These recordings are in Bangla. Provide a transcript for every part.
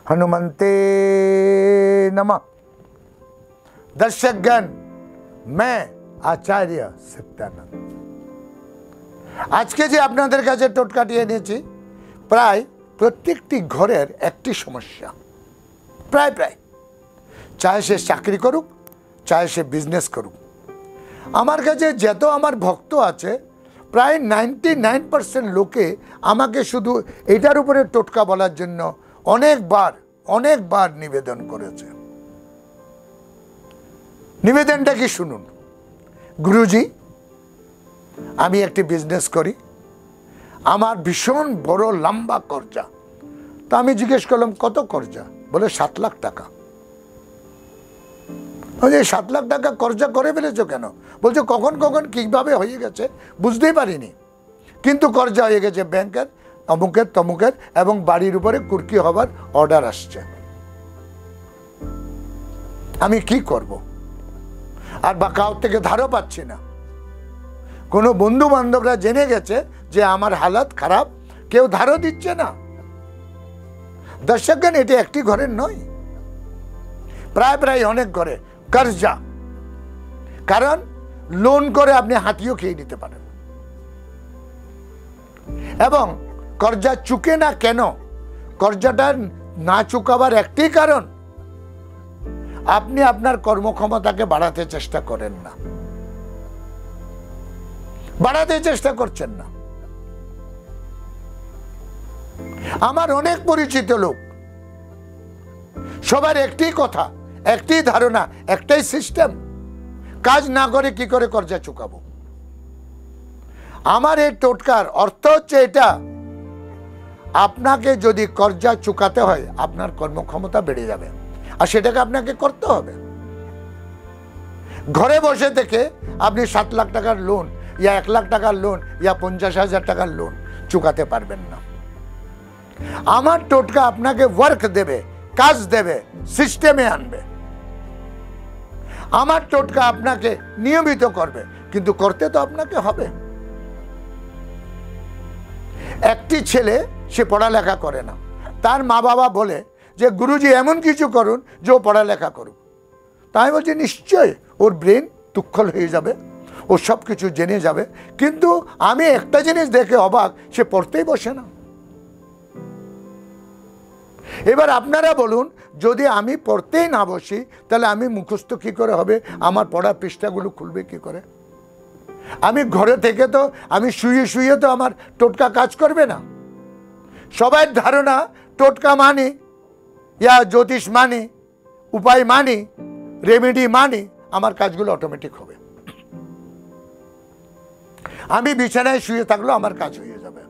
हनुमंते नमः। दर्शकगण, मैं आचार्य सत्यानंद आज के जे आपनादेर काछे टोटकाटी এনেছি प्राय प्रत्येकटी घरेर एकटी समस्या प्राय प्राय चाहे से चाकरी करुक चाहे से बिजनेस करुक आमार काछे जत आमार भक्त आछे प्राय 99% लोके आमाके शुधु एटार उपरे टोटका बलार जन्य अनेक बार निवेदन करेছে। निवेदनটা কি শুনুন। गुरुजी আমি একটি বিজনেস করি, আমার ভীষণ বড় লম্বা কর্জা। তো আমি জিজ্ঞেস করলাম কত কর্জা? বলে 7 লাখ টাকা। বলে 7 লাখ টাকা কর্জা করে ফেলেছো কেন? বলছে কখন কখন কিভাবে হয়ে গেছে বুঝতেই পারিনি, কিন্তু কর্জা হয়ে গেছে ব্যাংকের অমুকের তমুকের এবং বাড়ির উপরে কুরকি হবার অর্ডার আসছে। আমি কি করব? আর বা কাউ থেকে ধারও পাচ্ছি না। কোনো বন্ধু বান্ধবরা জেনে গেছে যে আমার হালত খারাপ, কেউ ধারও দিচ্ছে না। দর্শকগণ, এটি একটি ঘরের নয়, প্রায় প্রায় অনেক ঘরে কর্জা। কারণ লোন করে আপনি হাতিও খেয়ে নিতে পারেন। এবং কর্জা চুকে না কেন? কর্জাটা না চুকাবার একটি কারণ, আপনি আপনার কর্মক্ষমতাকে বাড়াতে চেষ্টা করেন না, বাড়াতে চেষ্টা করছেন না। আমার অনেক পরিচিত লোক, সবার একটি কথা, একটি ধারণা, একটাই সিস্টেম, কাজ না করে কি করে কর্জা চুকাবো। আমার এই টোটকার অর্থ হচ্ছে এটা, আপনাকে যদি কর্জা চুকাতে হয় আপনার কর্মক্ষমতা বেড়ে যাবে, আর সেটাকে আপনাকে করতে হবে। ঘরে বসে থেকে আপনি 7 লাখ টাকার লোন ইয়া 1 লাখ টাকার লোন ইয়া 50,000 টাকার লোন চুকাতে পারবেন না। আমার টোটকা আপনাকে ওয়ার্ক দেবে, কাজ দেবে, সিস্টেমে আনবে। আমার টোটকা আপনাকে নিয়মিত করবে, কিন্তু করতে তো আপনাকে হবে। একটি ছেলে সে পড়ালেখা করে না, তার মা বাবা বলে যে গুরুজি এমন কিছু করুন যে ও পড়ালেখা করুক। তাই বলছি নিশ্চয় ওর ব্রেন তুক্ষল হয়ে যাবে, ও সব কিছু জেনে যাবে, কিন্তু আমি একটা জিনিস দেখে অবাক, সে পড়তেই বসে না। এবার আপনারা বলুন, যদি আমি পড়তেই না বসি তাহলে আমি মুখস্থ কি করে হবে? আমার পড়া পৃষ্ঠাগুলো খুলবে কি করে? আমি ঘরে থেকে তো আমি শুয়ে শুয়ে তো আমার টোটকা কাজ করবে না। সবাই ধারণা টোটকা মানি ইয়া জ্যোতিষ মানি, উপায় মানি, রেমেডি মানি, আমার কাজগুলো অটোমেটিক হবে। আমি বিছানায় শুয়ে থাকলেও আমার কাজ হয়ে যাবে।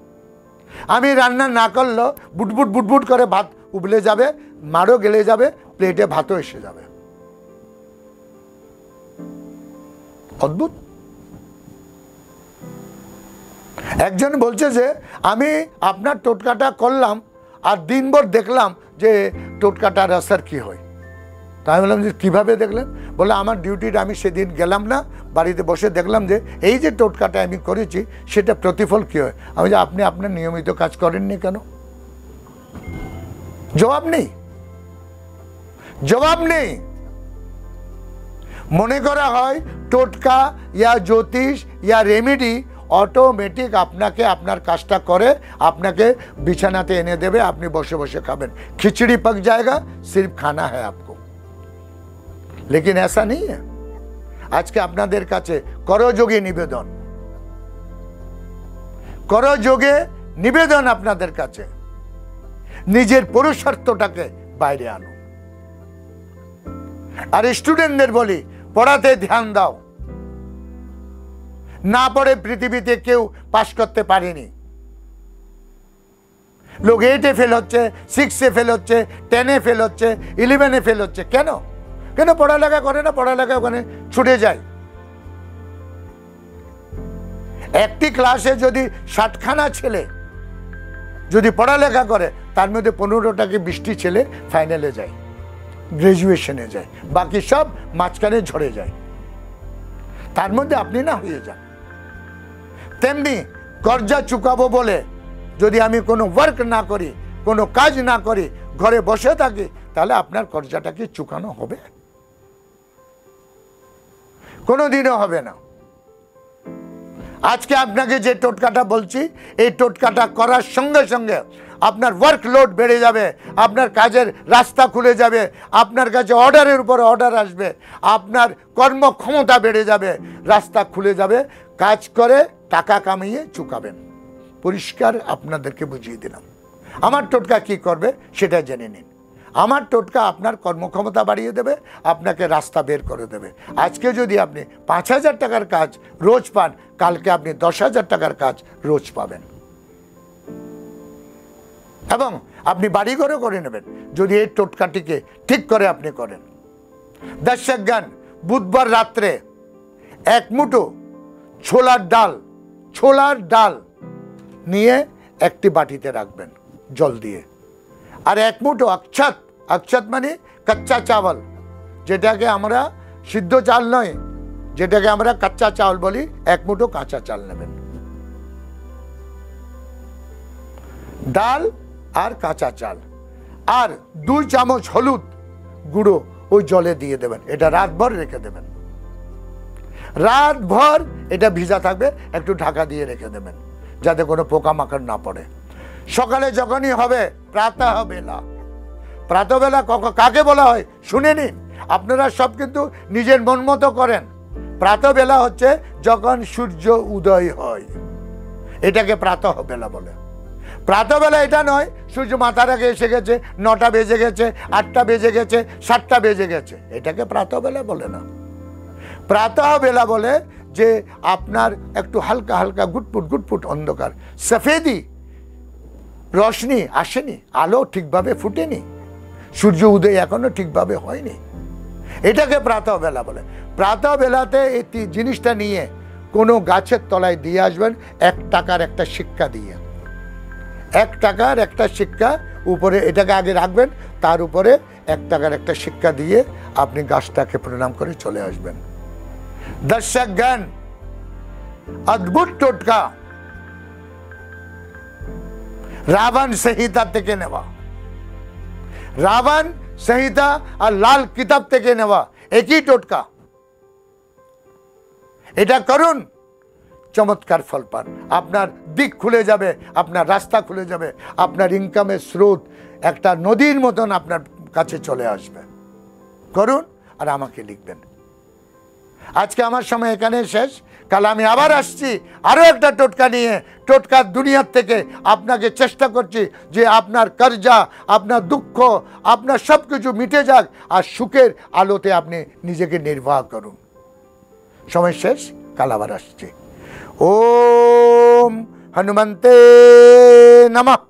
আমি রান্না না করলেও বুটবুট বুটবুট করে ভাত উবলে যাবে, মাড়ও গেলে যাবে, প্লেটে ভাতও এসে যাবে। অদ্ভুত। একজন বলছে যে আমি আপনার টোটকাটা করলাম আর দিনভর দেখলাম যে টোটকাটার আসার কি হয়। তাই বললাম যে কীভাবে দেখলেন? বলে আমার ডিউটিটা আমি সেদিন গেলাম না, বাড়িতে বসে দেখলাম যে এই যে টোটকাটা আমি করেছি সেটা প্রতিফল কী হয়। আমি যে আপনি আপনার নিয়মিত কাজ করেননি কেন? জবাব নেই, জবাব নেই। মনে করা হয় টোটকা ইয়া জ্যোতিষ ইয়া রেমেডি অটোমেটিক আপনাকে আপনার কাজটা করে আপনাকে বিছানাতে এনে দেবে, আপনি বসে বসে খাবেন। खिचड़ी पक जाएगा, सिर्फ खाना है आपको। लेकिन ऐसा नहीं है। आज के আপনাদের কাছে করযোগে নিবেদন, করযোগে নিবেদন আপনাদের কাছে, নিজের পুরুষার্থটাকে বাইরে আনো। আর স্টুডেন্টদের বলি পড়াতে ধ্যান দাও। না পড়ে পৃথিবীতে কেউ পাস করতে পারেনি। লোক 8-এ ফেল হচ্ছে, 6-এ ফেল হচ্ছে, 10-এ ফেল হচ্ছে, 11-এ ফেল হচ্ছে। কেন? কেন পড়ালেখা করে না? পড়ালেখা ওখানে ছুটে যায়। একটি ক্লাসে যদি 60খানা ছেলে যদি পড়ালেখা করে, তার মধ্যে 15টা কি 20টি ছেলে ফাইনালে যায়। গ্রাজুয়েশনে যায়, বাকি সব মাঝখানে ঝরে যায়, তার মধ্যে আপনি না হয়ে যান। তেমনি কর্জা চুকাবো বলে যদি আমি কোনো ওয়ার্ক না করি, কোনো কাজ না করি, ঘরে বসে থাকি, তাহলে আপনার কর্জাটা কি চুকানো হবে? কোনোদিনও হবে না। আজকে আপনাকে যে টোটকাটা বলছি, এই টোটকাটা করার সঙ্গে সঙ্গে আপনার ওয়ার্কলোড বেড়ে যাবে, আপনার কাজের রাস্তা খুলে যাবে, আপনার কাছে অর্ডারের উপর অর্ডার আসবে, আপনার কর্মক্ষমতা বেড়ে যাবে, রাস্তা খুলে যাবে, কাজ করে টাকা কামিয়ে চুকাবেন। পরিষ্কার আপনাদেরকে বুঝিয়ে দিলাম। আমার টোটকা কি করবে সেটা জেনে নিন। আমার টোটকা আপনার কর্মক্ষমতা বাড়িয়ে দেবে, আপনাকে রাস্তা বের করে দেবে। আজকে যদি আপনি 5,000 টাকার কাজ রোজ পান, কালকে আপনি 10,000 টাকার কাজ রোজ পাবেন। এবং আপনি বাড়ি ঘরে করে নেবেন যদি এই টোটকাটিকে ঠিক করে আপনি করেন। দর্শকগণ, বুধবার রাত্রে 1 মুঠো ছোলার ডাল নিয়ে একটি বাটিতে রাখবেন জল দিয়ে। আর 1 মুঠো অক্ষত মানে কাঁচা চাवल, যেটাকে আমরা সিদ্ধ চাল নয়, যেটাকে আমরা কাঁচা চাवल বলি, 1 মুঠো কাঁচা চাল নেবেন। ডাল আর কাঁচা চাল আর 2 চামচ হলুদ গুঁড়ো ওই জলে দিয়ে দেবেন। এটা রাতভর রেখে দেবেন। রাতভর এটা ভিজা থাকবে, একটু ঢাকা দিয়ে রেখে দেবেন যাতে কোনো পোকামাকড় না পড়ে। সকালে যখনই হবে প্রাতবেলা কাকে বলা হয় শুনে নিন। আপনারা সব কিন্তু নিজের মন মতো করেন। প্রাতবেলা হচ্ছে যখন সূর্য উদয় হয়, এটাকে প্রাতবেলা বলে। প্রাতবেলা এটা নয় সূর্য মাথার আগে এসে গেছে, 9টা বেজে গেছে, 8টা বেজে গেছে, 7টা বেজে গেছে, এটাকে প্রাতবেলা বলে না। প্রাতবেলা বলে যে আপনার একটু হালকা হালকা গুটপুট অন্ধকার, সফেদি রোশনি আসেনি, আলো ঠিকভাবে ফুটেনি, সূর্য উদয় এখনো ঠিকভাবে হয়নি, এটাকে প্রাতবেলা বলে। প্রাতবেলাতে এই জিনিসটা নিয়ে কোনো গাছের তলায় দিয়ে আসবেন 1 টাকার একটা সিক্কা দিয়ে। 1 টাকার একটা সিক্কা উপরে, এটাকে আগে রাখবেন, তার উপরে 1 টাকার একটা সিক্কা দিয়ে আপনি গাছটাকে প্রণাম করে চলে আসবেন। দর্শকগণ, অদ্ভুত টোটকা রাবণ সংহিতা থেকে নেওয়া, রাবণ সংহিতা আর লাল কিতাব থেকে নেওয়া একই টোটকা। এটা করুন, চমৎকার ফল পান। আপনার দিক খুলে যাবে, আপনার রাস্তা খুলে যাবে, আপনার ইনকামের স্রোত একটা নদীর মতন আপনার কাছে চলে আসবে। করুন আর আমাকে লিখবেন। আজকে আমার সময় এখানে শেষ। কাল আমি আবার আসছি আরও একটা টোটকা নিয়ে। টোটকার দুনিয়ার থেকে আপনাকে চেষ্টা করছি যে আপনার কর্জা, আপনার দুঃখ, আপনার সব কিছু মিটে যাক আর সুখের আলোতে আপনি নিজেকে নির্বাহ করুন। সময় শেষ, কাল আবার আসছি। ওম হনুমন্তে নমঃ।